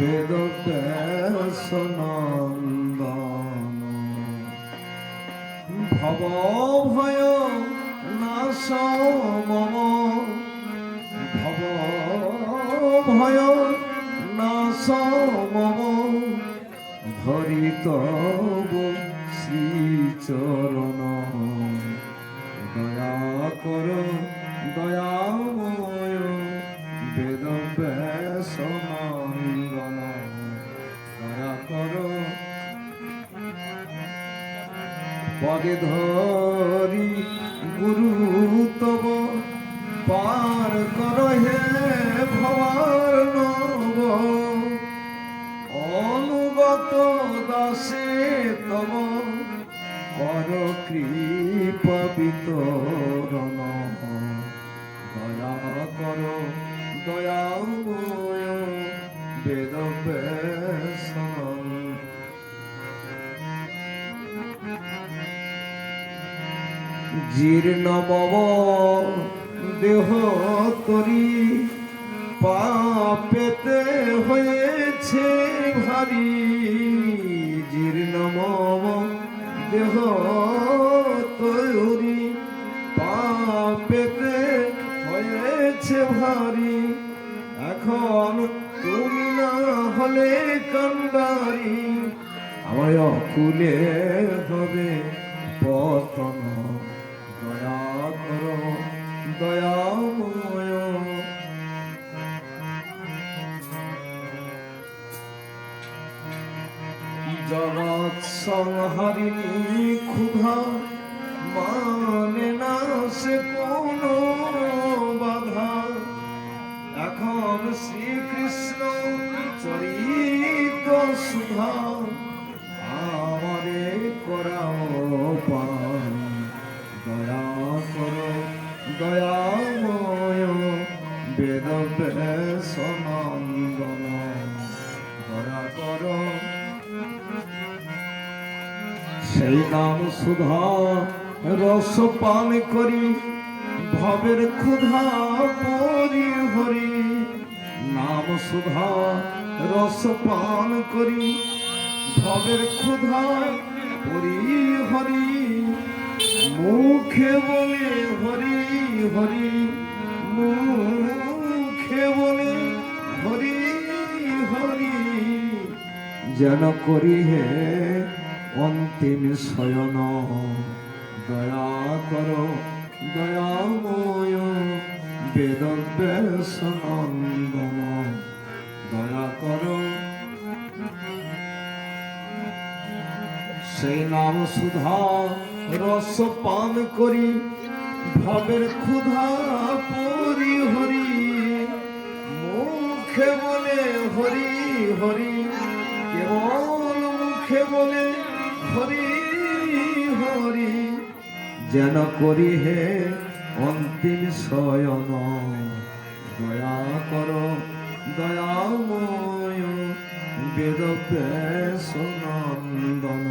বেদ ব্যাস নন্দন ভব ভয় নাশ মম ভব ভয় নাশ মম ধরি তব শ্রীচরণ দয়া কর দয়াময় বেদ ব্যাস নন্দন দয়া কর পদে ধরি গুরু তব পার কর হে ভবার নব অনুগত দাসে তব কর কৃপা বিতরণ দয়া কর দয়াময় বেদ ব্যাস জীর্ণ মম দেহ তরি পাপেতে হয়েছে ভারী জীর্ণ মম দেহ তরি পাপেতে হয়েছে ভারী এখন তুমি না হলে কান্ডারি আমায় অকুলে হবে পতন দয়া করো দয়াময় জগৎ সংহারিণী ক্ষুধা মানে না সে কোন বাধা এখন শ্রীকৃষ্ণ চরিত সুধা আমারে করাও পান দয়া করো দয়াময় বেদ ব্যাস নন্দন দয়া করো সেই নাম সুধা রস পান করি ভবের ক্ষুধা পরিহরি নাম সুধা রস পান করি ভবের ক্ষুধা পরিহরি মুখে বলে হরি হরি মুখে বলে হরি হরি যেন করি হে অন্তিম শয়ন দয়া করো দয়াময় বেদ ব্যাস নন্দন দয়া করো সেই নাম সুধা রস পান করি ভবের ক্ষুধা পরিহরি মুখে বলে হরি হরি কেবল মুখে বলে হরি হরি যেন করি হে অন্তিম শয়ন দয়া করো দয়াময় বেদ ব্যাস নন্দন